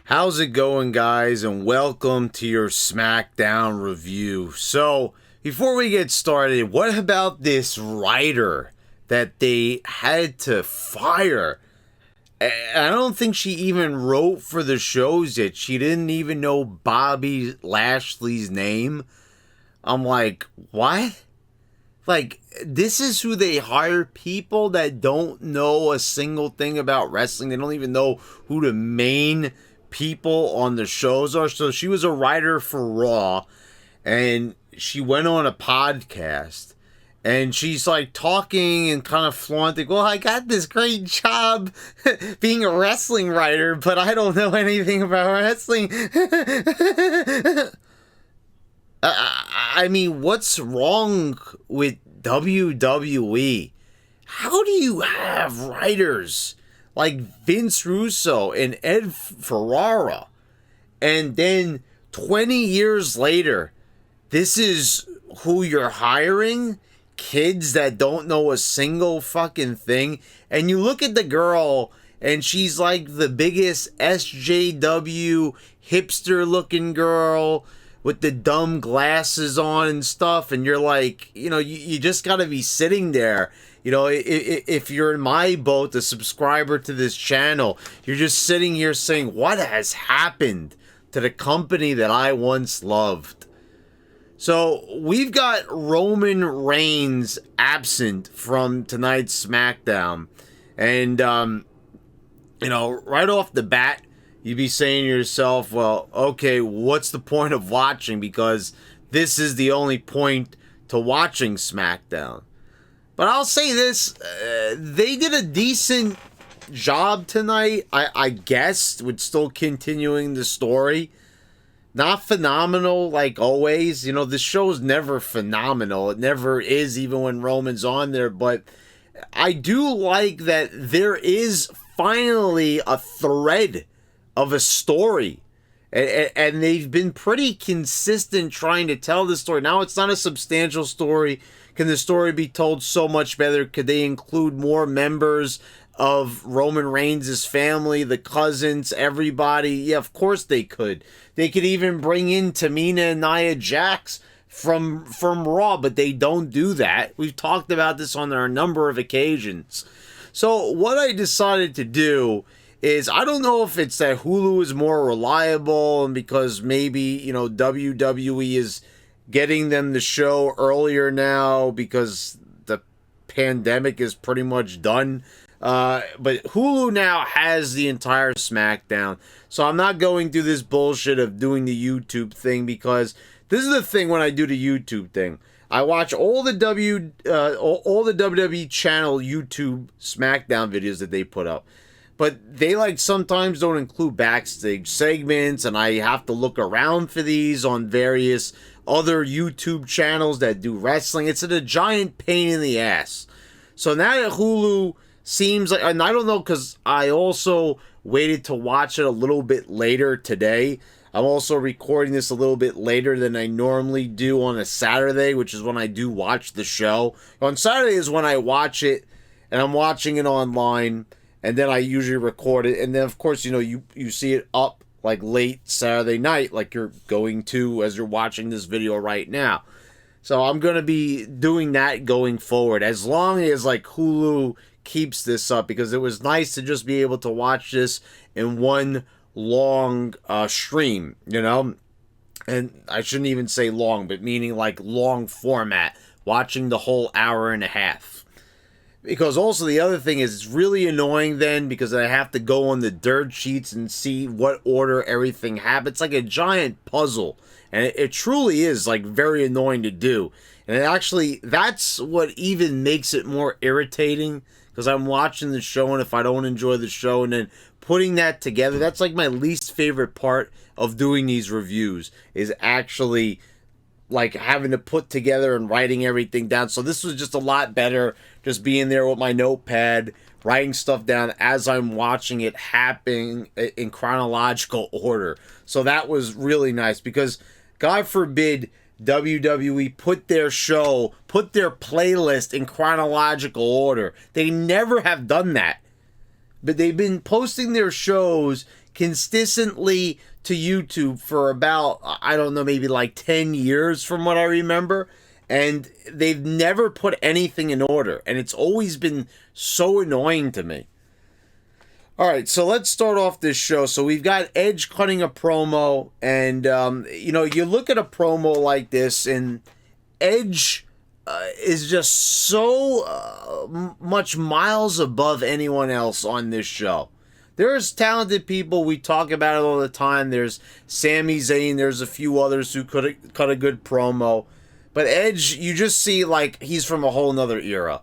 How's it going, guys, and welcome to your Smackdown review. So, before we get started, what about this writer that they had to fire? I don't think she even wrote for the shows yet. She didn't even know Bobby Lashley's name. I'm like, what? Like, this is who they hire? People that don't know a single thing about wrestling. They don't even know who the main people on the shows are. So she was a writer for Raw, and she went on a podcast, and she's like talking and kind of flaunting, well, I got this great job being a wrestling writer, but I don't know anything about wrestling. I mean, what's wrong with WWE? How do you have writers like Vince Russo and Ed Ferrara, and then 20 years later, this is who you're hiring? Kids that don't know a single fucking thing. And you look at the girl, and she's like the biggest SJW hipster looking girl with the dumb glasses on and stuff, and you're like, you just gotta be sitting there. If you're in my boat, a subscriber to this channel, you're just sitting here saying, what has happened to the company that I once loved? So we've got Roman Reigns absent from tonight's SmackDown. And, right off the bat, you'd be saying to yourself, well, okay, what's the point of watching? Because this is the only point to watching SmackDown. But I'll say this, they did a decent job tonight, I guess, with still continuing the story. Not phenomenal like always. This show's never phenomenal. It never is, even when Roman's on there. But I do like that there is finally a thread of a story. And they've been pretty consistent trying to tell the story. Now, it's not a substantial story. Can the story be told so much better? Could they include more members of Roman Reigns' family, the cousins, everybody? Yeah, of course they could. They could even bring in Tamina and Nia Jax from Raw, but they don't do that. We've talked about this on a number of occasions. So what I decided to do is, I don't know if it's that Hulu is more reliable, and because maybe, WWE is getting them the show earlier now because the pandemic is pretty much done. But Hulu now has the entire SmackDown. So I'm not going through this bullshit of doing the YouTube thing, because this is the thing when I do the YouTube thing. I watch all the WWE channel YouTube SmackDown videos that they put up. But they sometimes don't include backstage segments, and I have to look around for these on various other YouTube channels that do wrestling. It's a giant pain in the ass. So now that Hulu seems like, and I don't know, because I also waited to watch it a little bit later today. I'm also recording this a little bit later than I normally do on a Saturday, which is when I do watch the show. On Saturday is when I watch it, and I'm watching it online, and then I usually record it, and then of course, you see it up like late Saturday night, like you're going to as you're watching this video right now. So I'm going to be doing that going forward, as long as Hulu keeps this up, because it was nice to just be able to watch this in one long stream, and I shouldn't even say long, but meaning long format, watching the whole hour and a half. Because also the other thing is, it's really annoying then, because I have to go on the dirt sheets and see what order everything happens. It's like a giant puzzle, and it truly is very annoying to do. And that's what even makes it more irritating, because I'm watching the show, and if I don't enjoy the show, and then putting that together, that's my least favorite part of doing these reviews, is actually having to put together and writing everything down. So this was just a lot better, just being there with my notepad, writing stuff down as I'm watching it happen in chronological order. So that was really nice, because God forbid WWE put their playlist in chronological order. They never have done that. But they've been posting their shows consistently to YouTube for about, I don't know, maybe like 10 years from what I remember. And they've never put anything in order. And it's always been so annoying to me. All right, so let's start off this show. So we've got Edge cutting a promo. And, you know, you look at a promo like this, and Edge is just so much miles above anyone else on this show. There's talented people. We talk about it all the time. There's Sami Zayn. There's a few others who could cut a good promo. But Edge, you just see like he's from a whole nother era.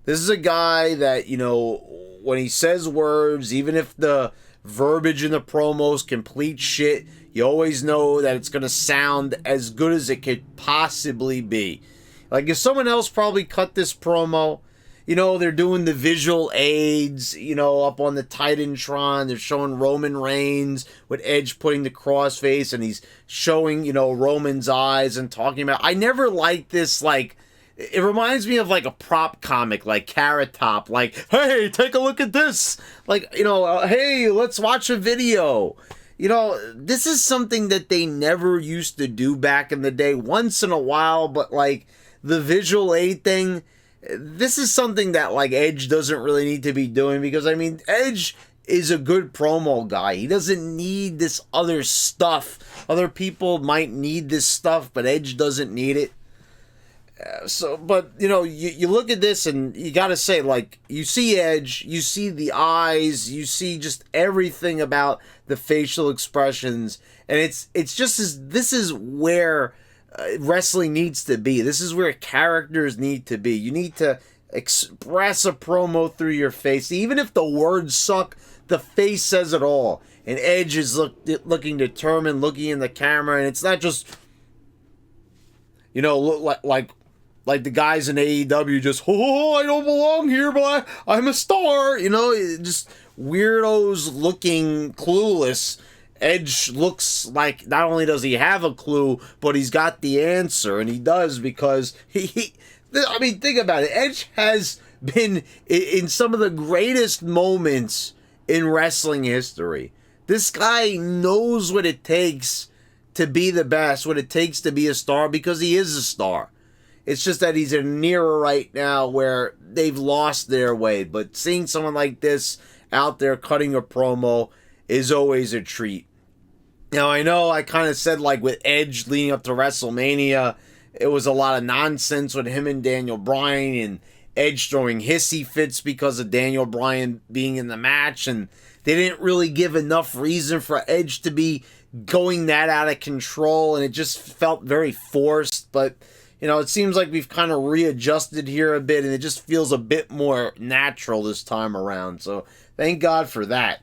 This is a guy that, you know, when he says words, even if the verbiage in the promo is complete shit, you always know that it's going to sound as good as it could possibly be. Like if someone else probably cut this promo, you know, they're doing the visual aids, you know, up on the Titantron. They're showing Roman Reigns with Edge putting the crossface, and he's showing, you know, Roman's eyes and talking about. I never liked this, like, it reminds me of like a prop comic, like Carrot Top, like, hey, take a look at this. Like, you know, hey, let's watch a video. You know, this is something that they never used to do back in the day, once in a while, but like the visual aid thing, this is something that, like, Edge doesn't really need to be doing because, I mean, Edge is a good promo guy. He doesn't need this other stuff. Other people might need this stuff, but Edge doesn't need it. But, you know, you look at this and you got to say, like, you see Edge, you see the eyes, you see just everything about the facial expressions, and it's just this is where wrestling needs to be. This is where characters need to be. You need to express a promo through your face. Even if the words suck, the face says it all. And Edge is looking determined, looking in the camera, and it's not just, you know, look like the guys in AEW just, oh, I don't belong here, but I'm a star. You know, just weirdos looking clueless. Edge looks like not only does he have a clue, but he's got the answer, and he does because I mean, think about it. Edge has been in some of the greatest moments in wrestling history. This guy knows what it takes to be the best, what it takes to be a star, because he is a star. It's just that he's in an era right now where they've lost their way, but seeing someone like this out there cutting a promo is always a treat. Now, I know I kind of said, like, with Edge leading up to WrestleMania, it was a lot of nonsense with him and Daniel Bryan, and Edge throwing hissy fits because of Daniel Bryan being in the match, and they didn't really give enough reason for Edge to be going that out of control, and it just felt very forced. But, you know, it seems like we've kind of readjusted here a bit, and it just feels a bit more natural this time around. So, thank God for that.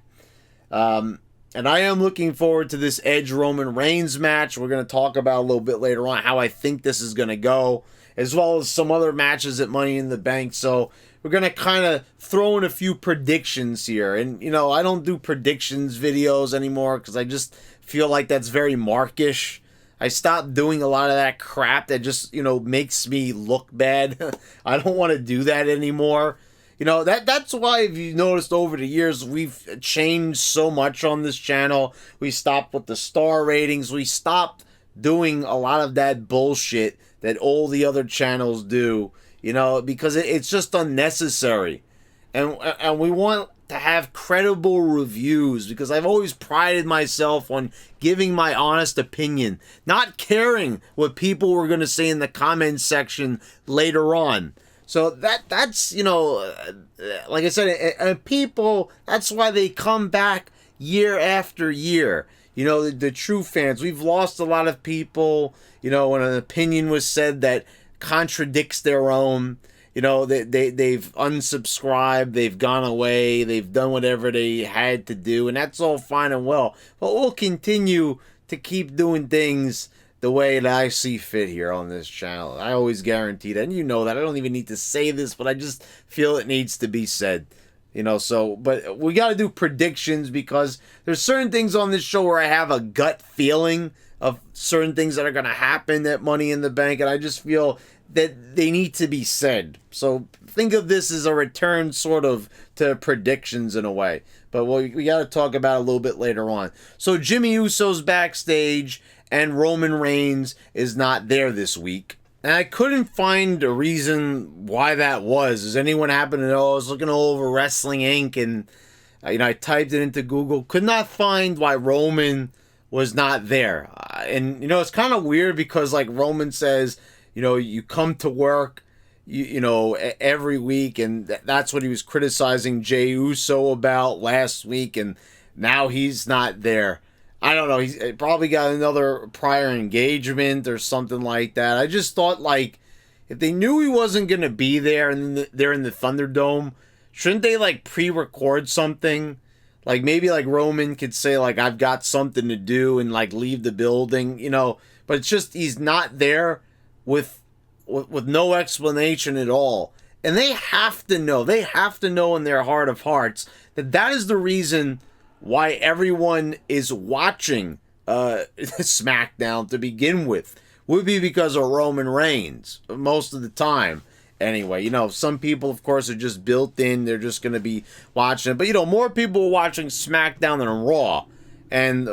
And I am looking forward to this Edge Roman Reigns match. We're going to talk about a little bit later on how I think this is going to go, as well as some other matches at Money in the Bank. So we're going to kind of throw in a few predictions here. And, you know, I don't do predictions videos anymore because I just feel like that's very markish. I stopped doing a lot of that crap that just, you know, makes me look bad. I don't want to do that anymore. You know, that's why, if you noticed over the years, we've changed so much on this channel. We stopped with the star ratings. We stopped doing a lot of that bullshit that all the other channels do, you know, because it's just unnecessary. And we want to have credible reviews, because I've always prided myself on giving my honest opinion, not caring what people were going to say in the comments section later on. So that's, you know, like I said, and people, that's why they come back year after year. You know, the true fans. We've lost a lot of people, you know, when an opinion was said that contradicts their own. You know, they've unsubscribed, they've gone away, they've done whatever they had to do, and that's all fine and well. But we'll continue to keep doing things the way that I see fit here on this channel. I always guarantee that, and you know that. I don't even need to say this, but I just feel it needs to be said. You know, so, but we got to do predictions, because there's certain things on this show where I have a gut feeling of certain things that are going to happen at Money in the Bank, and I just feel that they need to be said. So think of this as a return sort of to predictions in a way. But we got to talk about it a little bit later on. So Jimmy Uso's backstage and Roman Reigns is not there this week. And I couldn't find a reason why that was. Does anyone happen to know? I was looking all over Wrestling Inc. and I typed it into Google. Could not find why Roman was not there. And it's kind of weird because like Roman says, you come to work, every week, and that's what he was criticizing Jey Uso about last week, and now he's not there. I don't know. He's probably got another prior engagement or something like that. I just thought, like, if they knew he wasn't going to be there and they're in the Thunderdome, shouldn't they, like, pre-record something? Like, maybe, like, Roman could say, like, I've got something to do and, like, leave the building, But it's just he's not there with no explanation at all. And they have to know. They have to know in their heart of hearts that is the reason why everyone is watching SmackDown to begin with. Would be because of Roman Reigns most of the time. Anyway, some people, of course, are just built in. They're just going to be watching it. But, more people are watching SmackDown than Raw. And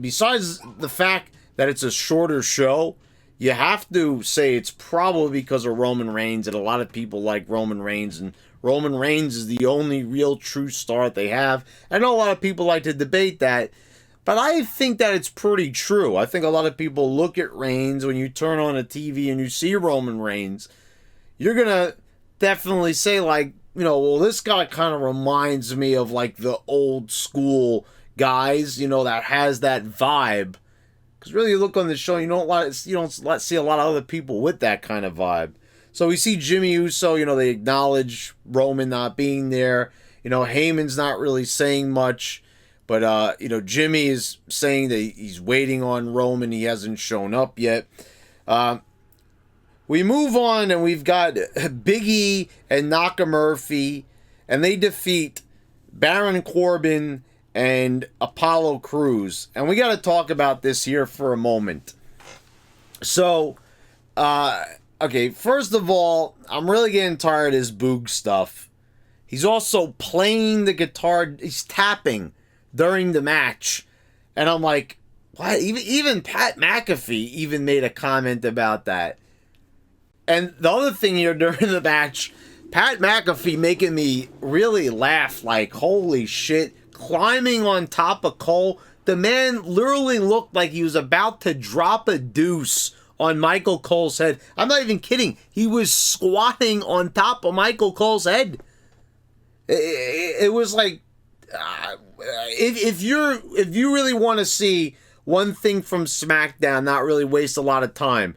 besides the fact that it's a shorter show, you have to say it's probably because of Roman Reigns, and a lot of people like Roman Reigns, and Roman Reigns is the only real true star that they have. I know a lot of people like to debate that, but I think that it's pretty true. I think a lot of people look at Reigns when you turn on a TV and you see Roman Reigns, you're going to definitely say, like, well, this guy kind of reminds me of, like, the old school guys, that has that vibe. Because really, you look on the show, you don't see a lot of other people with that kind of vibe. So we see Jimmy Uso, they acknowledge Roman not being there. Heyman's not really saying much. But, Jimmy is saying that he's waiting on Roman. He hasn't shown up yet. We move on, and we've got Big E and Nakamurphy, and they defeat Baron Corbin and Apollo Crews. And we got to talk about this here for a moment. So, okay, first of all, I'm really getting tired of this Boog stuff. He's also playing the guitar, he's tapping during the match. And I'm like, what? Even Pat McAfee even made a comment about that. And the other thing here during the match, Pat McAfee making me really laugh, like, holy shit. Climbing on top of Cole. The man literally looked like he was about to drop a deuce on Michael Cole's head. I'm not even kidding. He was squatting on top of Michael Cole's head. It was like, if you really want to see one thing from SmackDown, not really waste a lot of time,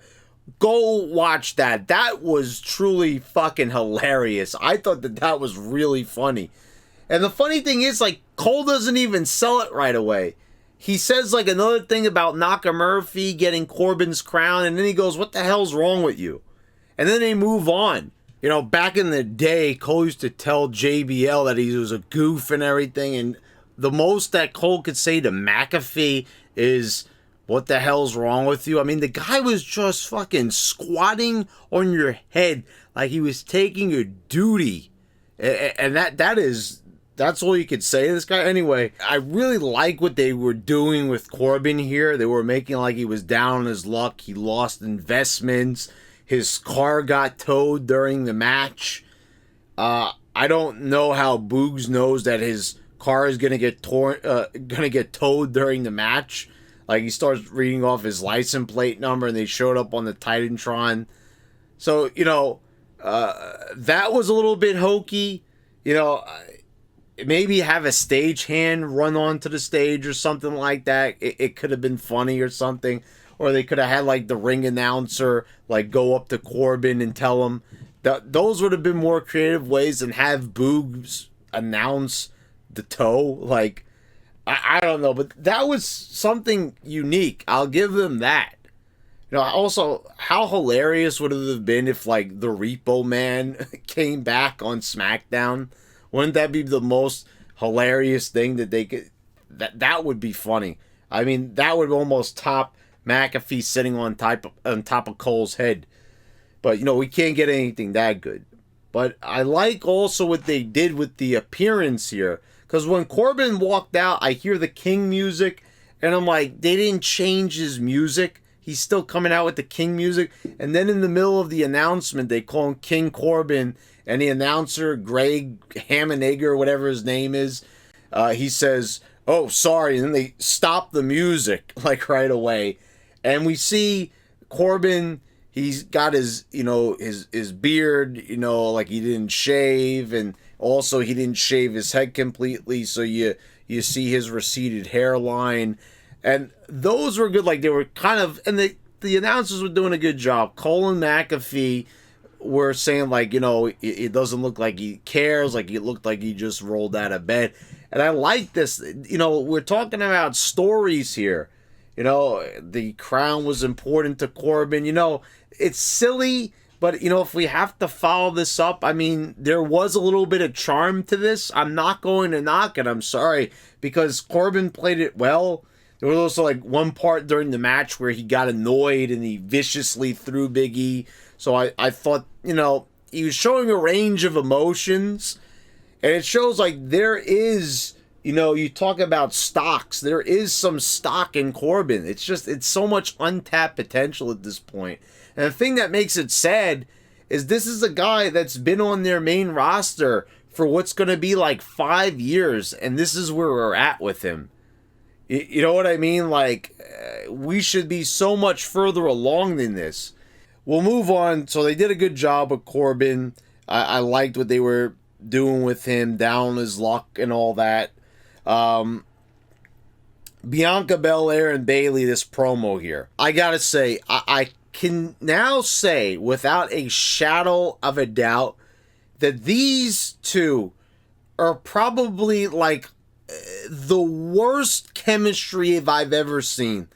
go watch that. That was truly fucking hilarious. I thought that was really funny. And the funny thing is, like, Cole doesn't even sell it right away. He says, like, another thing about Nakamurphy getting Corbin's crown, and then he goes, what the hell's wrong with you? And then they move on. Back in the day, Cole used to tell JBL that he was a goof and everything, and the most that Cole could say to McAfee is, what the hell's wrong with you? I mean, the guy was just fucking squatting on your head like he was taking your duty. And that's all you could say to this guy. Anyway, I really like what they were doing with Corbin here. They were making like he was down on his luck. He lost investments. His car got towed during the match. I don't know how Boogs knows that his car is gonna get towed during the match. Like, he starts reading off his license plate number, and they showed up on the Titantron. So, that was a little bit hokey. Maybe have a stagehand run onto the stage or something like that. It could have been funny or something. Or they could have had, like, the ring announcer, like, go up to Corbin and tell him. Those would have been more creative ways than have Boogs announce the tow. Like, I don't know. But that was something unique. I'll give them that. Also, how hilarious would it have been if, like, the Repo Man came back on SmackDown? Wouldn't that be the most hilarious thing that they could... That would be funny. I mean, that would almost top McAfee sitting on top of Cole's head. But, you know, we can't get anything that good. But I like also what they did with the appearance here. Because when Corbin walked out, I hear the King music. And I'm like, they didn't change his music. He's still coming out with the King music. And then in the middle of the announcement, they call him King Corbin. And the announcer, Greg Hammenegger, or whatever his name is, he says, "Oh, sorry." And then they stop the music, like, right away. And we see Corbin, he's got his, you know, his beard, you know, like he didn't shave. And also he didn't shave his head completely. So you see his receded hairline. And those were good. Like, they were kind of, and the announcers were doing a good job. Cole and McAfee were saying, like, you know, it doesn't look like he cares. Like, it looked like he just rolled out of bed. And I like this. You know, we're talking about stories here. You know, the crown was important to Corbin. You know, it's silly, but, you know, if we have to follow this up, I mean, there was a little bit of charm to this. I'm not going to knock it. I'm sorry, because Corbin played it well. There was also, like, one part during the match where he got annoyed and he viciously threw Big E. So I thought, you know, he was showing a range of emotions. And it shows, like, there is, you know, you talk about stocks. There is some stock in Corbin. It's just, it's so much untapped potential at this point. And the thing that makes it sad is this is a guy that's been on their main roster for what's going to be like 5 years. And this is where we're at with him. You know what I mean? Like, we should be so much further along than this. We'll move on. So they did a good job with Corbin. I liked what they were doing with him, down his luck and all that. Bianca Belair and Bayley, this promo here. I gotta say, I can now say without a shadow of a doubt that these two are probably like the worst chemistry I've ever seen.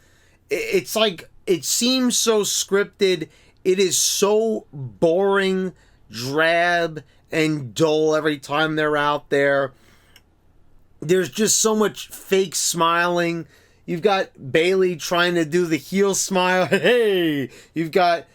It's like, it seems so scripted. It is so boring, drab, and dull every time they're out there. There's just so much fake smiling. You've got Bayley trying to do the heel smile. Hey! You've got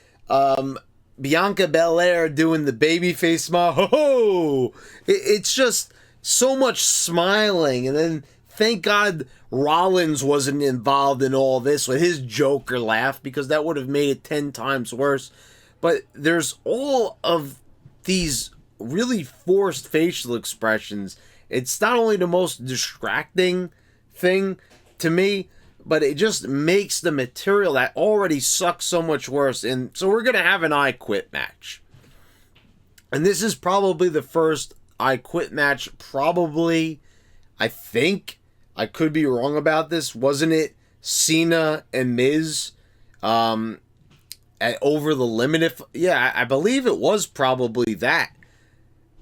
Bianca Belair doing the babyface smile. Ho-ho! It's just so much smiling. And then, thank God, Rollins wasn't involved in all this with his Joker laugh, because that would have made it 10 times worse. But there's all of these really forced facial expressions. It's not only the most distracting thing to me, but it just makes the material that already sucks so much worse. And so we're going to have an I Quit match. And this is probably the first I Quit match, probably, I think. I could be wrong about this. Wasn't it Cena and Miz at Over the Limit? Yeah, I believe it was probably that.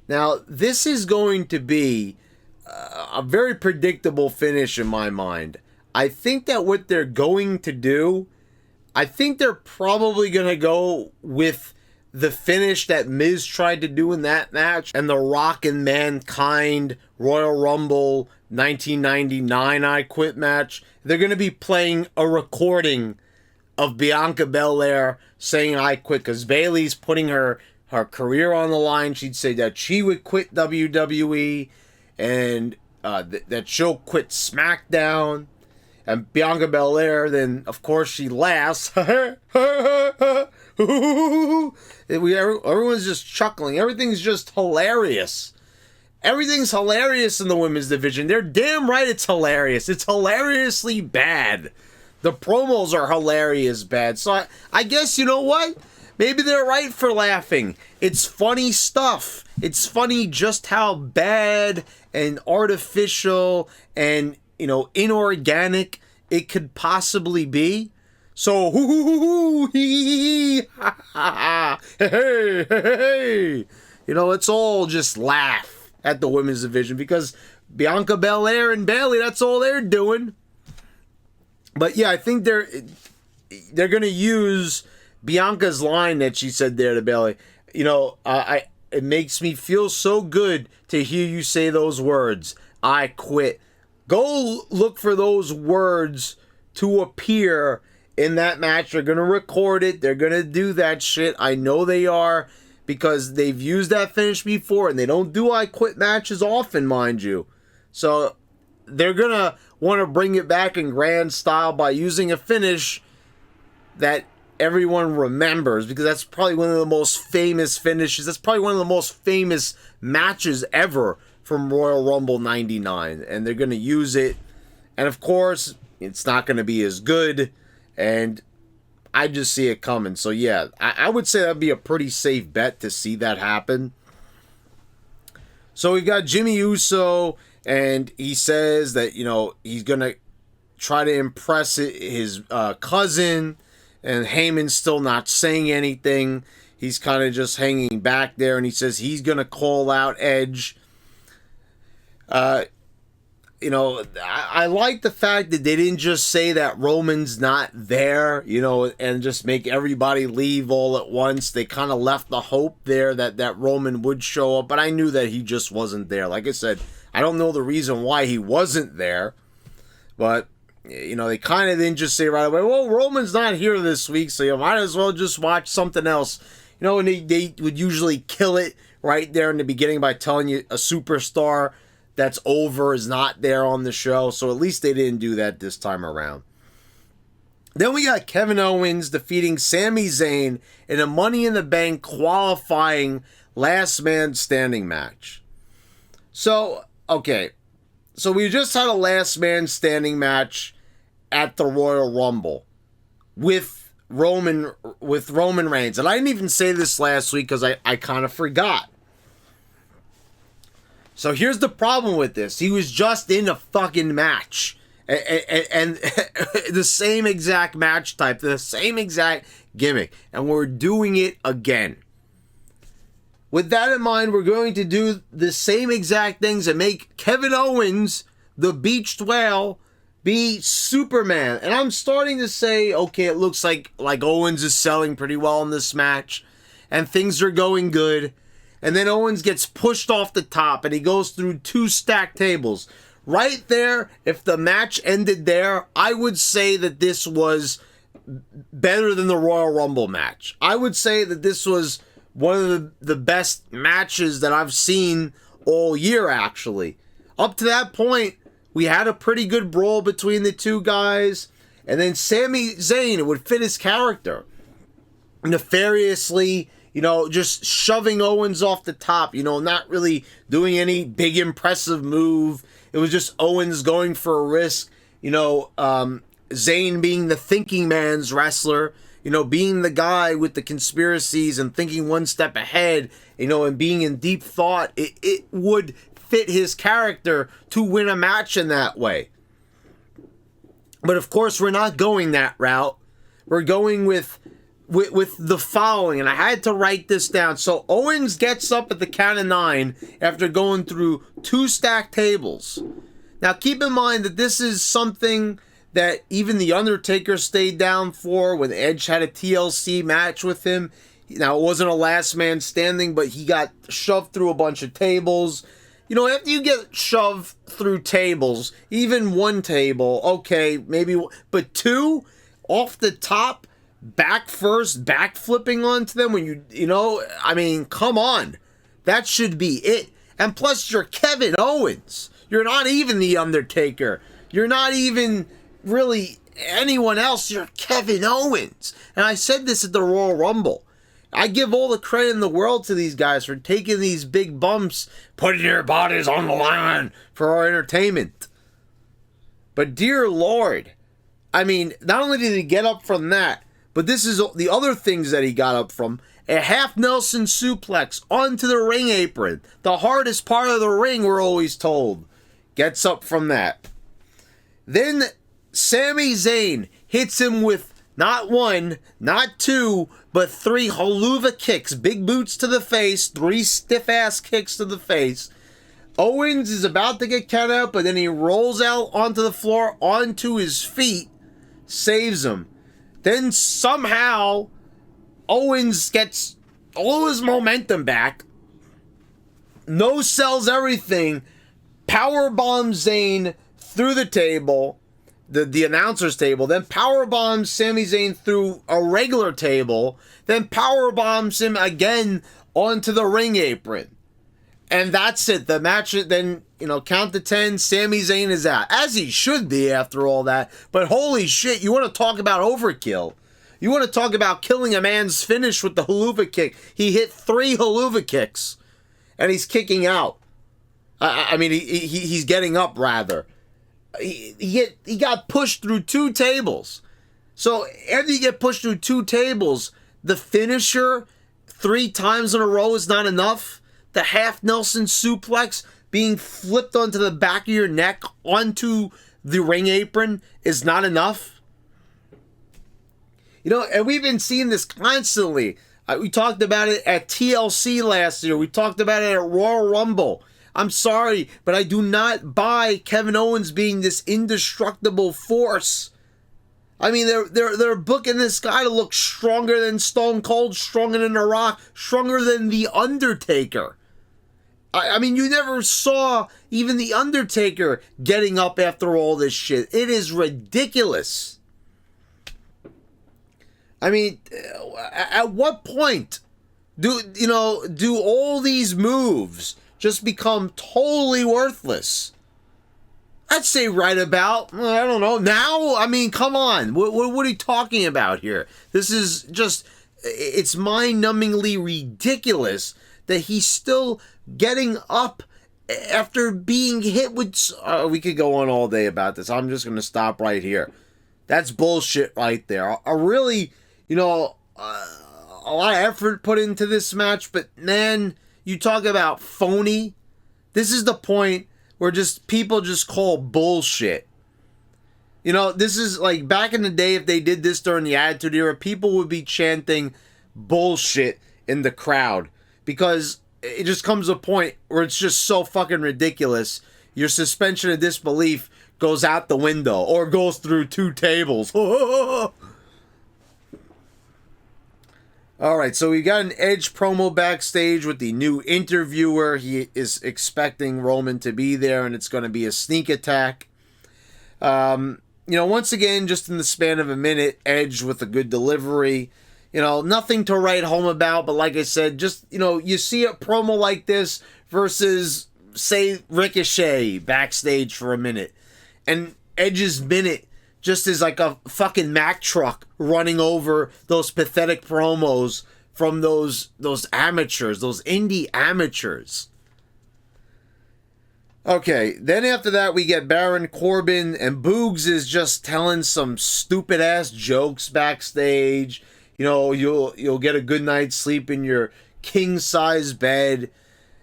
Now, this is going to be a very predictable finish in my mind. I think that what they're going to do, I think they're probably going to go with the finish that Miz tried to do in that match and the Rock and Mankind Royal Rumble 1999 I Quit match. They're going to be playing a recording of Bianca Belair saying I quit, because Bayley's putting her career on the line. She'd say that she would quit WWE and that she'll quit SmackDown. And Bianca Belair, then, of course, she laughs. Everyone's just chuckling. Everything's just hilarious. Everything's hilarious in the women's division. They're damn right it's hilarious. It's hilariously bad. The promos are hilarious bad. So I guess, you know what? Maybe they're right for laughing. It's funny stuff. It's funny just how bad and artificial and, you know, inorganic it could possibly be. So, hey, you know, let's all just laugh at the women's division, because Bianca Belair and Bayley, that's all they're doing. But yeah, I think they're going to use Bianca's line that she said there to Bayley. You know, it makes me feel so good to hear you say those words. I quit. Go look for those words to appear in that match. They're going to record it. They're going to do that shit. I know they are, because they've used that finish before, and they don't do I Quit matches often, mind you. So they're going to want to bring it back in grand style by using a finish that everyone remembers, because that's probably one of the most famous finishes. That's probably one of the most famous matches ever from Royal Rumble 99, and they're going to use it. And of course, it's not going to be as good, and I just see it coming. So yeah, I would say that'd be a pretty safe bet to see that happen. So we got Jimmy Uso, and he says that, you know, he's going to try to impress his cousin, and Heyman's still not saying anything. He's kind of just hanging back there, and he says he's going to call out Edge. You know, I like the fact that they didn't just say that Roman's not there, you know, and just make everybody leave all at once. They kind of left the hope there that Roman would show up, but I knew that he just wasn't there. Like I said, I don't know the reason why he wasn't there, but, you know, they kind of didn't just say right away, well, Roman's not here this week, so you might as well just watch something else. You know, and they would usually kill it right there in the beginning by telling you a superstar that's over is not there on the show. So at least they didn't do that this time around. Then we got Kevin Owens defeating Sami Zayn in a Money in the Bank qualifying last man standing match. So, okay. So we just had a last man standing match at the Royal Rumble with Roman Reigns. And I didn't even say this last week because I kind of forgot. So here's the problem with this. He was just in a fucking match. And the same exact match type, the same exact gimmick. And we're doing it again. With that in mind, we're going to do the same exact things and make Kevin Owens, the beached whale, be Superman. And I'm starting to say, okay, it looks like Owens is selling pretty well in this match. And things are going good. And then Owens gets pushed off the top and he goes through 2 stacked tables. Right there, if the match ended there, I would say that this was better than the Royal Rumble match. I would say that this was one of the best matches that I've seen all year, actually. Up to that point, we had a pretty good brawl between the two guys. And then Sami Zayn would fit his character. Nefariously, you know, just shoving Owens off the top, you know, not really doing any big impressive move. It was just Owens going for a risk, you know, Zayn being the thinking man's wrestler, you know, being the guy with the conspiracies and thinking one step ahead, you know, and being in deep thought. It would fit his character to win a match in that way. But of course, we're not going that route. We're going with the following, and I had to write this down. So Owens gets up at the count of 9 after going through 2 stacked tables. Now keep in mind that this is something that even The Undertaker stayed down for when Edge had a TLC match with him. Now it wasn't a last man standing, but he got shoved through a bunch of tables. You know, after you get shoved through tables, even 1 table, okay, maybe, but 2 off the top, back first, back flipping onto them when you know, I mean, come on. That should be it. And plus, you're Kevin Owens. You're not even The Undertaker. You're not even really anyone else. You're Kevin Owens. And I said this at the Royal Rumble. I give all the credit in the world to these guys for taking these big bumps, putting their bodies on the line for our entertainment. But dear Lord, I mean, not only did he get up from that, but this is the other things that he got up from. A half Nelson suplex onto the ring apron. The hardest part of the ring, we're always told. Gets up from that. Then Sami Zayn hits him with not 1, not 2, but 3 haluva kicks. Big boots to the face. 3 stiff-ass kicks to the face. Owens is about to get counted out, but then he rolls out onto the floor, onto his feet. Saves him. Then somehow Owens gets all his momentum back. No sells everything. Power bombs Zayn through the table. the announcer's table, then power bombs Sami Zayn through a regular table, then power bombs him again onto the ring apron. And that's it. The match, then, count to 10, Sami Zayn is out. As he should be after all that. But holy shit, you want to talk about overkill. You want to talk about killing a man's finish with the haluva kick. He hit 3 haluva kicks. And he's kicking out. I mean, he's getting up, rather. He got pushed through 2 tables. So after you get pushed through 2 tables, the finisher 3 times in a row is not enough. The half Nelson suplex being flipped onto the back of your neck onto the ring apron is not enough. And we've been seeing this constantly. We talked about it at TLC last year. We talked about it at Royal Rumble. I'm sorry, but I do not buy Kevin Owens being this indestructible force. I mean, they're booking this guy to look stronger than Stone Cold, stronger than The Rock, stronger than The Undertaker. I mean, you never saw even The Undertaker getting up after all this shit. It is ridiculous. I mean, at what point do all these moves just become totally worthless? I'd say right about, I don't know, now? I mean, come on. What are you talking about here? This is just, it's mind-numbingly ridiculous that he's still getting up after being hit with... we could go on all day about this. I'm just going to stop right here. That's bullshit right there. A really, a lot of effort put into this match, but man, you talk about phony. This is the point where people just call bullshit. This is like back in the day, if they did this during the Attitude Era, people would be chanting bullshit in the crowd because it just comes to a point where it's just so fucking ridiculous. Your suspension of disbelief goes out the window or goes through 2 tables. Alright, so we got an Edge promo backstage with the new interviewer. He is expecting Roman to be there, and it's going to be a sneak attack. Once again, just in the span of a minute, Edge with a good delivery. Nothing to write home about, but like I said, just, you see a promo like this versus, say, Ricochet backstage for a minute. And Edge's minute just is like a fucking Mack truck running over those pathetic promos from those amateurs, those indie amateurs. Okay, then after that we get Baron Corbin, and Boogs is just telling some stupid ass jokes backstage. You'll get a good night's sleep in your king size bed.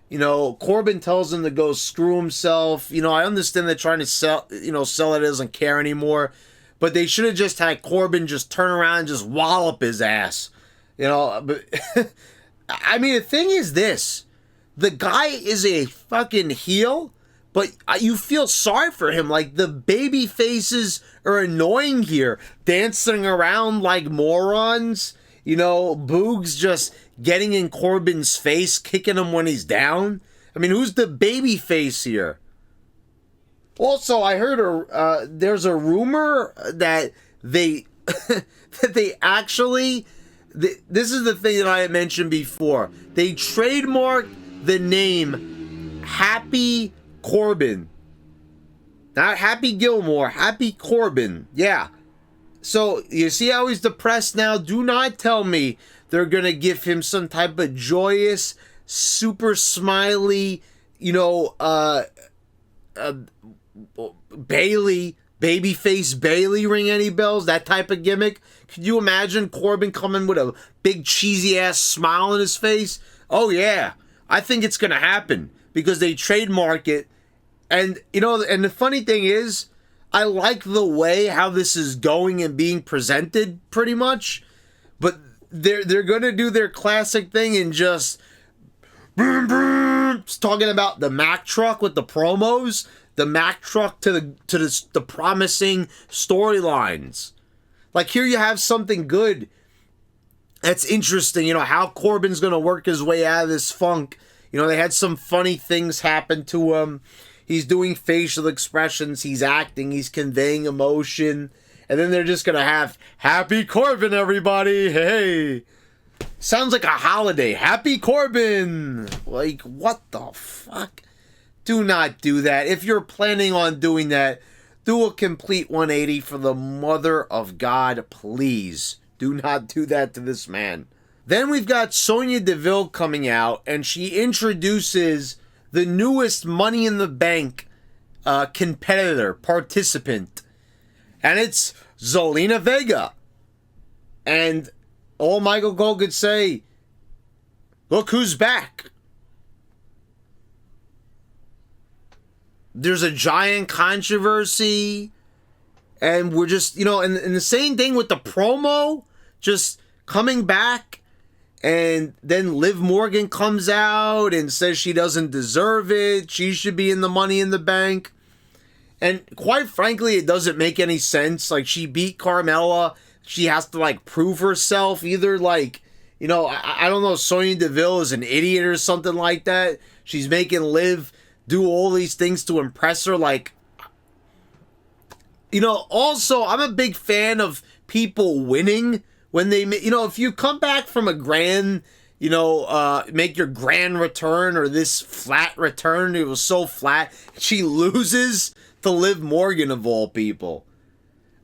Corbin tells him to go screw himself. I understand they're trying to sell that he doesn't care anymore. But they should have just had Corbin just turn around and just wallop his ass. But I mean, the thing is this. The guy is a fucking heel, but you feel sorry for him. Like, the baby faces are annoying here. Dancing around like morons. Boogs just getting in Corbin's face, kicking him when he's down. I mean, who's the baby face here? Also, I heard there's a rumor that they actually... This is the thing that I had mentioned before. They trademarked the name Happy Corbin. Not Happy Gilmore, Happy Corbin. Yeah. So, you see how he's depressed now? Do not tell me they're going to give him some type of joyous, super smiley, Bailey, babyface Bailey, ring any bells? That type of gimmick? Could you imagine Corbin coming with a big cheesy ass smile on his face? Oh yeah, I think it's gonna happen because they trademark it. And and the funny thing is, I like the way how this is going and being presented pretty much, but they're gonna do their classic thing and just talking about the Mack truck with the promos. The Mack truck to the promising storylines. Like, here you have something good that's interesting. How Corbin's going to work his way out of this funk. They had some funny things happen to him. he's doing facial expressions, he's acting, he's conveying emotion, and then they're just gonna have Happy Corbin, everybody. Hey, sounds like a holiday. Happy Corbin. Like, what the fuck? Do not do that. If you're planning on doing that, do a complete 180 for the mother of God, please. Do not do that to this man. Then we've got Sonya Deville coming out, and she introduces the newest Money in the Bank competitor, participant. And it's Zelina Vega. And all Michael Cole could say, look who's back. There's a giant controversy, and we're just, and the same thing with the promo, just coming back, and then Liv Morgan comes out and says she doesn't deserve it, she should be in the Money in the Bank, and quite frankly, it doesn't make any sense. Like, she beat Carmella, she has to, like, prove herself, either, like, I don't know, Sonya Deville is an idiot or something like that, she's making Liv do all these things to impress her. Like, also, I'm a big fan of people winning when they, if you come back from a grand, make your grand return, or this flat return, it was so flat, she loses to Liv Morgan of all people.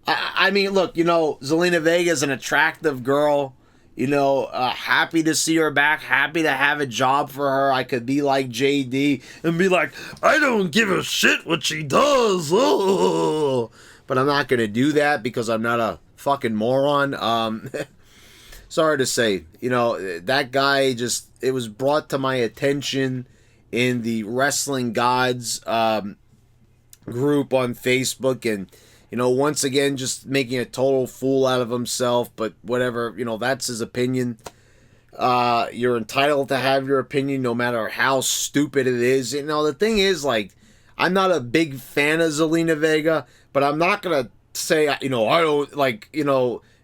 I mean, look, Zelina Vega is an attractive girl. Happy to see her back, happy to have a job for her. I could be like JD and be like, I don't give a shit what she does. Oh. But I'm not going to do that because I'm not a fucking moron. Sorry to say, that guy just, it was brought to my attention in the Wrestling Gods group on Facebook, and once again, just making a total fool out of himself, but whatever, that's his opinion. You're entitled to have your opinion, no matter how stupid it is. The thing is, like, I'm not a big fan of Zelina Vega, but I'm not going to say, I don't, like,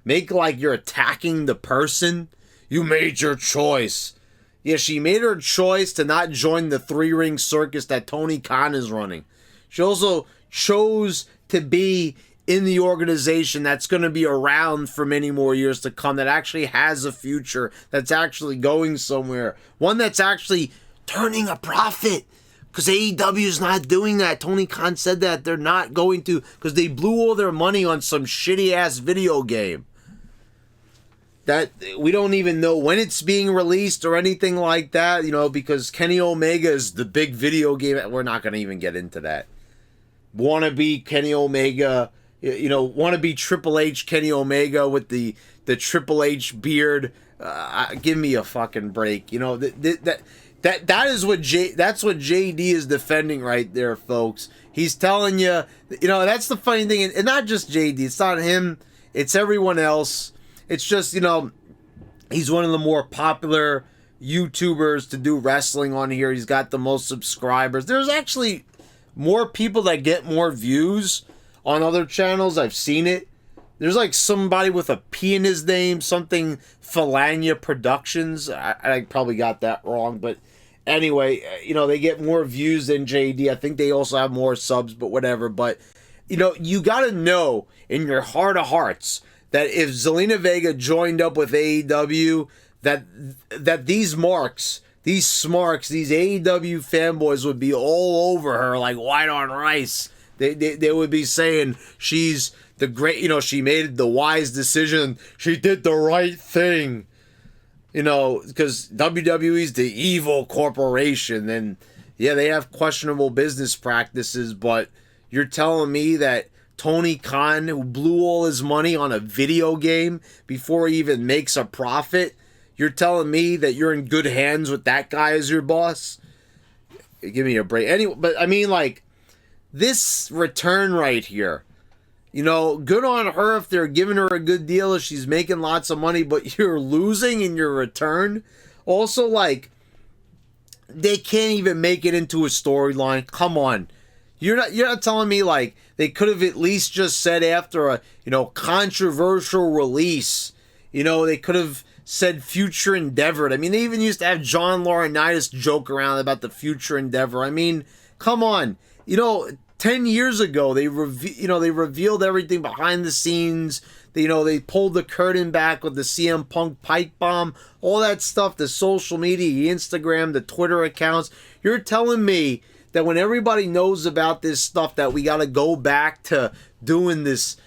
make like you're attacking the person. You made your choice. Yeah, she made her choice to not join the three-ring circus that Tony Khan is running. She also chose to be in the organization that's going to be around for many more years to come, that actually has a future, that's actually going somewhere, one that's actually turning a profit, because AEW is not doing that. Tony Khan said that they're not going to, because they blew all their money on some shitty ass video game that we don't even know when it's being released or anything like that, because Kenny Omega is the big video game. We're not going to even get into that. Wannabe Kenny Omega, wannabe Triple H Kenny Omega with the Triple H beard. Give me a fucking break. That is what that's what JD is defending right there, folks. He's telling you, that's the funny thing, and not just JD. It's not him. It's everyone else. It's just, he's one of the more popular YouTubers to do wrestling on here. He's got the most subscribers. There's actually more people that get more views on other channels. I've seen it. There's like somebody with a P in his name, something Falania Productions. I probably got that wrong, but anyway, they get more views than JD. I think they also have more subs, but whatever. But, you got to know in your heart of hearts that if Zelina Vega joined up with AEW, that these marks, these smarks, these AEW fanboys would be all over her like white on rice. They would be saying she's the great, she made the wise decision. She did the right thing. Because WWE's the evil corporation. And yeah, they have questionable business practices, but you're telling me that Tony Khan, who blew all his money on a video game before he even makes a profit, you're telling me that you're in good hands with that guy as your boss? Give me a break. Anyway, but I mean, like, this return right here, good on her if they're giving her a good deal, if she's making lots of money, but you're losing in your return. Also, like, they can't even make it into a storyline. Come on. You're not telling me, like, they could have at least just said after a, controversial release, they could have said future endeavor. I mean, they even used to have John Laurinaitis joke around about the future endeavor. I mean, come on. you know, 10 years ago, they revealed everything behind the scenes. They pulled the curtain back with the CM Punk pipe bomb, all that stuff, the social media, the Instagram, the Twitter accounts. You're telling me that when everybody knows about this stuff, that we got to go back to doing this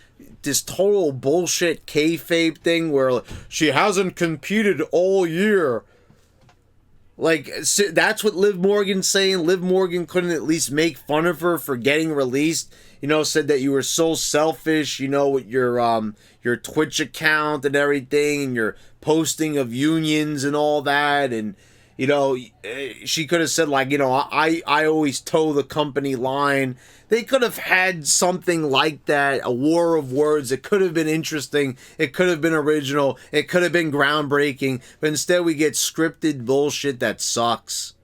total bullshit kayfabe thing where she hasn't competed all year. Like, that's what Liv Morgan's saying. Liv Morgan couldn't at least make fun of her for getting released. Said that you were so selfish, with your Twitch account and everything, and your posting of unions and all that. And, she could have said, like, I always toe the company line. They could have had something like that, a war of words. It could have been interesting. It could have been original. It could have been groundbreaking. But instead we get scripted bullshit that sucks.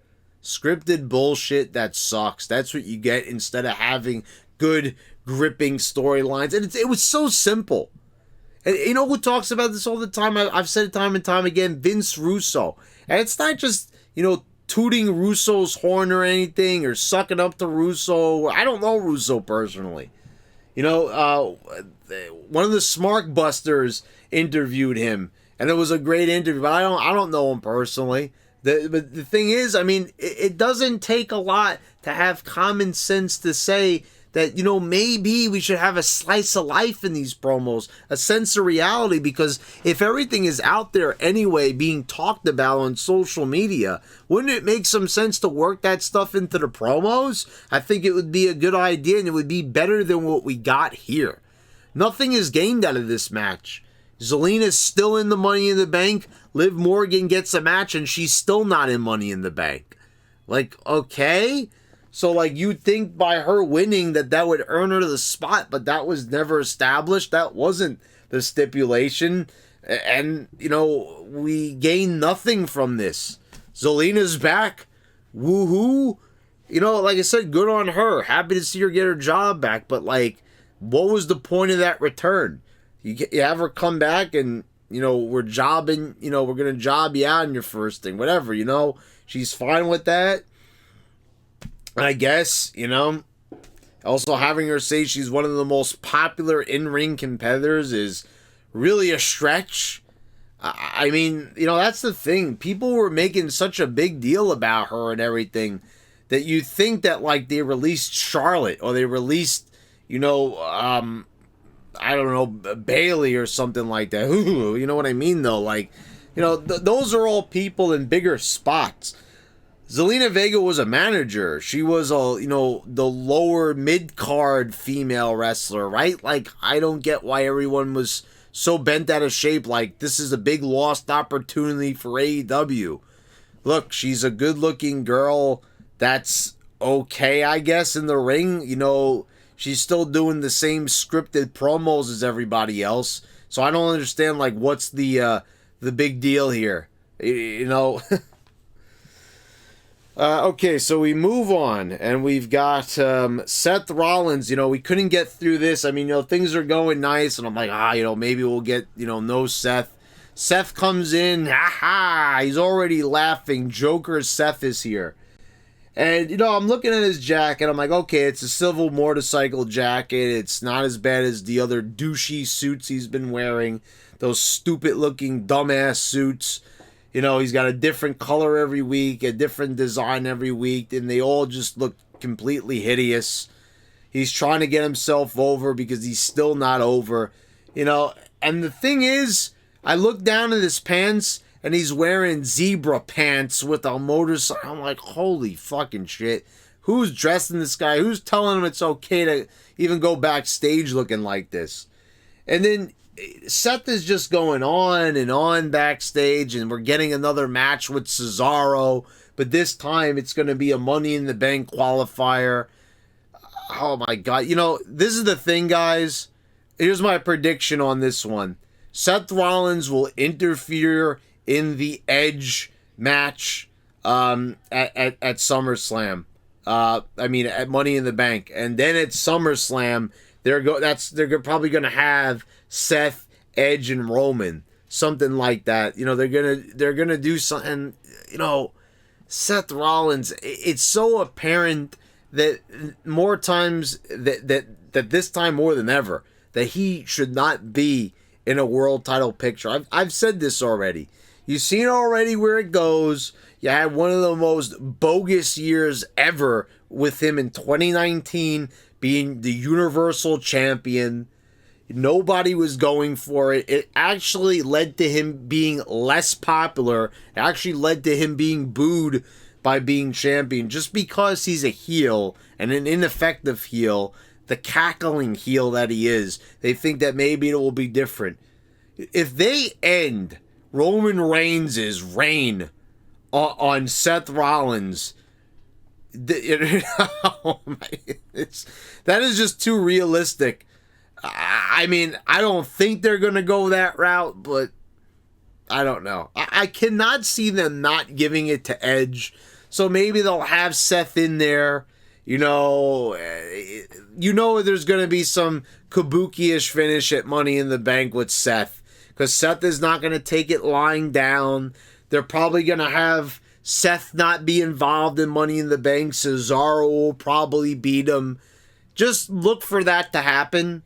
Scripted bullshit that sucks. That's what you get instead of having good, gripping storylines. And it was so simple. And you know who talks about this all the time? I've said it time and time again. Vince Russo. And it's not just, tooting Russo's horn or anything, or sucking up to Russo. I don't know Russo personally. One of the Smart Busters interviewed him, and it was a great interview. But I don't know him personally. But the thing is, I mean, it doesn't take a lot to have common sense to say that, maybe we should have a slice of life in these promos, a sense of reality, because if everything is out there anyway being talked about on social media, wouldn't it make some sense to work that stuff into the promos? I think it would be a good idea, and it would be better than what we got here. Nothing is gained out of this match. Zelina's still in the Money in the Bank. Liv Morgan gets a match, and she's still not in Money in the Bank. Like, okay? So, like, you'd think by her winning that would earn her the spot, but that was never established. That wasn't the stipulation. And, we gain nothing from this. Zelina's back. Woohoo. Like I said, good on her. Happy to see her get her job back. But, like, what was the point of that return? You have her come back and, we're jobbing, we're going to job you out in your first thing. Whatever, She's fine with that. I guess, also having her say she's one of the most popular in-ring competitors is really a stretch. I mean, that's the thing. People were making such a big deal about her and everything that you think that, like, they released Charlotte or they released, I don't know, Bailey or something like that. Ooh, you know what I mean, though? Like, those are all people in bigger spots. Zelina Vega was a manager. She was the lower mid-card female wrestler, right? Like, I don't get why everyone was so bent out of shape. Like, this is a big lost opportunity for AEW. Look, she's a good-looking girl that's okay, I guess, in the ring. She's still doing the same scripted promos as everybody else. So I don't understand, like, what's the big deal here? Okay, so we move on, and we've got Seth Rollins. We couldn't get through this. I mean, things are going nice, and I'm like, maybe we'll get, no Seth. Seth comes in, he's already laughing. Joker Seth is here. And, I'm looking at his jacket, I'm like, okay, it's a civil motorcycle jacket. It's not as bad as the other douchey suits he's been wearing. Those stupid-looking, dumbass suits. He's got a different color every week, a different design every week, and they all just look completely hideous. He's trying to get himself over because he's still not over. And the thing is, I look down at his pants, and he's wearing zebra pants with a motorcycle. I'm like, holy fucking shit. Who's dressing this guy? Who's telling him it's okay to even go backstage looking like this? And then Seth is just going on and on backstage, and we're getting another match with Cesaro, but this time it's going to be a Money in the Bank qualifier. Oh my God. This is the thing, guys. Here's my prediction on this one. Seth Rollins will interfere in the Edge match at SummerSlam. At Money in the Bank. And then at SummerSlam, they're probably going to have Seth, Edge, and Roman, something like that. They're gonna do something. Seth Rollins. It's so apparent that more times that this time more than ever that he should not be in a world title picture. I've said this already. You've seen already where it goes. You had one of the most bogus years ever with him in 2019 being the Universal Champion. Nobody was going for it. It actually led to him being less popular. It actually led to him being booed by being champion just because he's a heel and an ineffective heel, the cackling heel that he is. They think that maybe it will be different. If they end Roman Reigns' reign on Seth Rollins, that is just too realistic. I mean, I don't think they're going to go that route, but I don't know. I cannot see them not giving it to Edge. So maybe they'll have Seth in there. You know there's going to be some kabuki-ish finish at Money in the Bank with Seth. Because Seth is not going to take it lying down. They're probably going to have Seth not be involved in Money in the Bank. Cesaro will probably beat him. Just look for that to happen.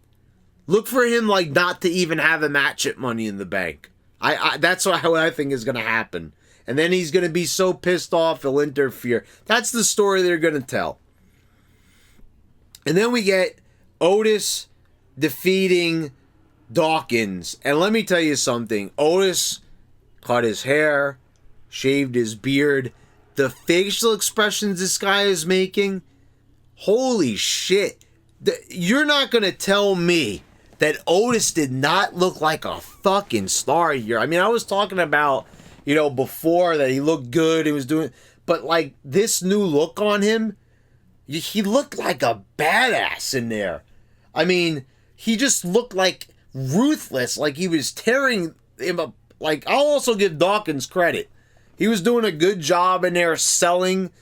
Look for him like not to even have a match at Money in the Bank. That's what I think is going to happen. And then he's going to be so pissed off he'll interfere. That's the story they're going to tell. And then we get Otis defeating Dawkins. And let me tell you something. Otis cut his hair, shaved his beard. The facial expressions this guy is making, holy shit. You're not going to tell me that Otis did not look like a fucking star here. I mean, I was talking about, before that he looked good, he was doing, but like this new look on him, he looked like a badass in there. I mean, he just looked like ruthless, like he was tearing him up. Like, I'll also give Dawkins credit. He was doing a good job in there selling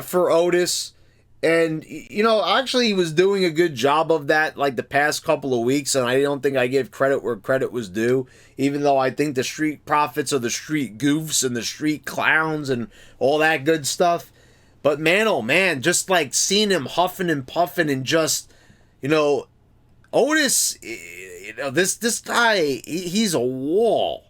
for Otis. And, actually he was doing a good job of that like the past couple of weeks, and I don't think I gave credit where credit was due, even though I think the Street Profits are the Street Goofs and the Street Clowns and all that good stuff. But man, oh man, just like seeing him huffing and puffing and just, Otis, this guy, he's a wall.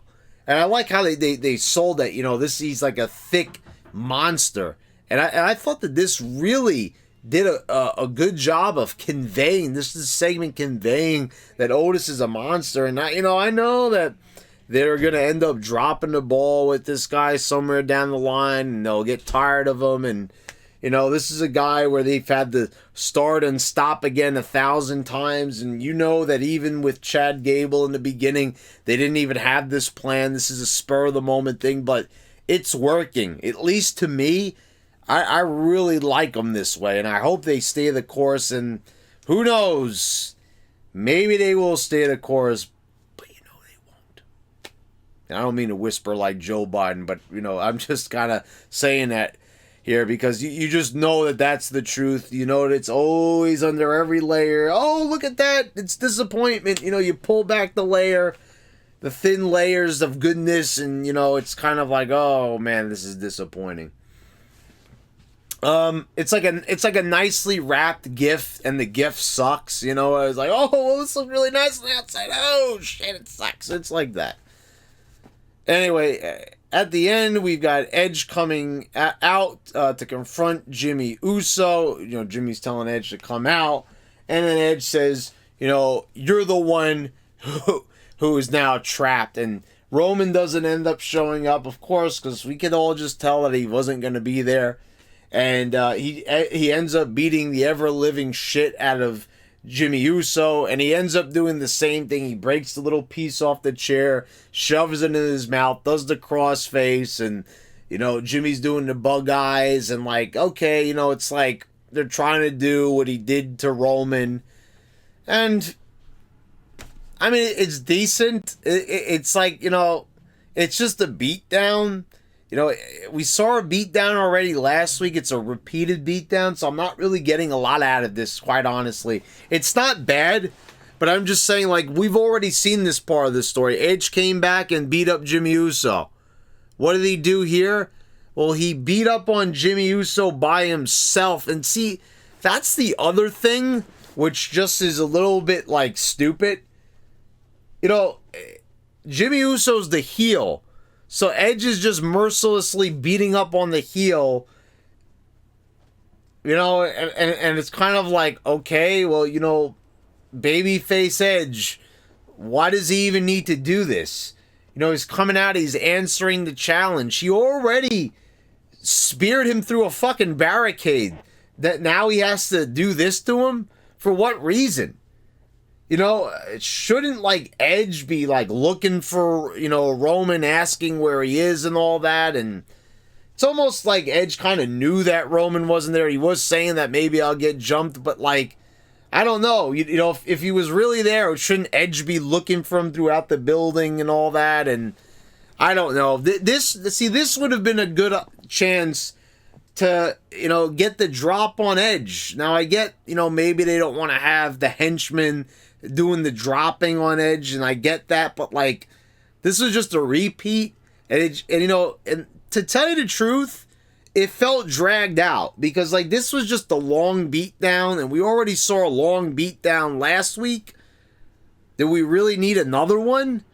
And I like how they sold that, he's like a thick monster. And I thought that this really did a good job of conveying, this is a segment conveying that Otis is a monster. And I know that they're going to end up dropping the ball with this guy somewhere down the line, and they'll get tired of him. And, this is a guy where they've had to start and stop again 1,000 times. And that even with Chad Gable in the beginning, they didn't even have this plan. This is a spur of the moment thing, but it's working. At least to me, I really like them this way, and I hope they stay the course, and who knows, maybe they will stay the course, but they won't. And I don't mean to whisper like Joe Biden, but, I'm just kind of saying that here because you just know that that's the truth. That it's always under every layer. Oh, look at that. It's disappointment. You pull back the layer, the thin layers of goodness, and, it's kind of like, oh, man, this is disappointing. It's like a nicely wrapped gift, and the gift sucks. I was like, oh, well, this looks really nice on the outside. Oh shit, it sucks. It's like that. Anyway, at the end, we've got Edge coming out to confront Jimmy Uso. Jimmy's telling Edge to come out, and then Edge says, you're the one who is now trapped. And Roman doesn't end up showing up, of course, because we could all just tell that he wasn't going to be there. And he ends up beating the ever-living shit out of Jimmy Uso, and he ends up doing the same thing. He breaks the little piece off the chair, shoves it in his mouth, does the cross face, and, Jimmy's doing the bug eyes, and like, okay, it's like they're trying to do what he did to Roman. And, I mean, it's decent. It's like, it's just a beatdown. We saw a beatdown already last week. It's a repeated beatdown, so I'm not really getting a lot out of this, quite honestly. It's not bad, but I'm just saying, like, we've already seen this part of the story. Edge came back and beat up Jimmy Uso. What did he do here? Well, he beat up on Jimmy Uso by himself. And see, that's the other thing, which just is a little bit, like, stupid. You know, Jimmy Uso's the heel. So Edge is just mercilessly beating up on the heel. You know, and it's kind of like, okay, well, you know, babyface Edge, why does he even need to do this? You know, he's coming out, he's answering the challenge. He already speared him through a fucking barricade. That now he has to do this to him? For what reason? You know, shouldn't, like, Edge be, like, looking for, you know, Roman, asking where he is and all that? And it's almost like Edge kind of knew that Roman wasn't there. He was saying that maybe I'll get jumped, but, like, I don't know. You know, if he was really there, shouldn't Edge be looking for him throughout the building and all that? And I don't know. This would have been a good chance to, you know, get the drop on Edge. Now, I get, you know, maybe they don't want to have the henchmen doing the dropping on Edge, and I get that, but, like, this was just a repeat, and you know, and to tell you the truth, it felt dragged out, because, like, this was just a long beatdown, and we already saw a long beatdown last week. Did we really need another one?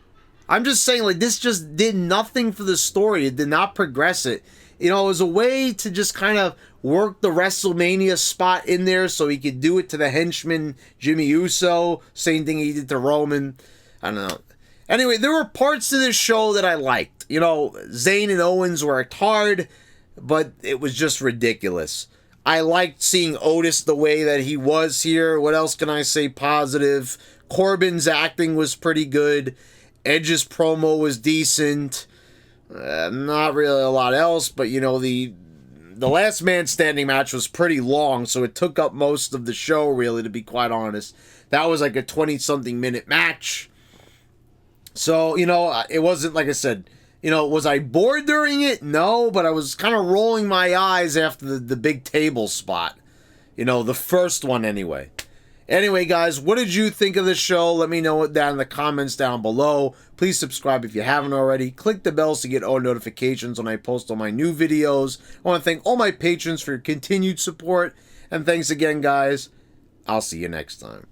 I'm just saying, like, this just did nothing for the story. It did not progress it. You know, it was a way to just kind of work the WrestleMania spot in there so he could do it to the henchman Jimmy Uso. Same thing he did to Roman. I don't know. Anyway, there were parts of this show that I liked. You know, Zayn and Owens worked hard, but it was just ridiculous. I liked seeing Otis the way that he was here. What else can I say positive? Corbin's acting was pretty good. Edge's promo was decent. Not really a lot else, but, you know, the last man standing match was pretty long, so it took up most of the show, really, to be quite honest. That was like a 20-something minute match. So, you know, it wasn't, like I said, you know, was I bored during it? No, but I was kind of rolling my eyes after the big table spot. You know, the first one anyway. Anyway, guys, what did you think of the show? Let me know it down in the comments down below. Please subscribe if you haven't already. Click the bell to get all notifications when I post all my new videos. I want to thank all my patrons for your continued support. And thanks again, guys. I'll see you next time.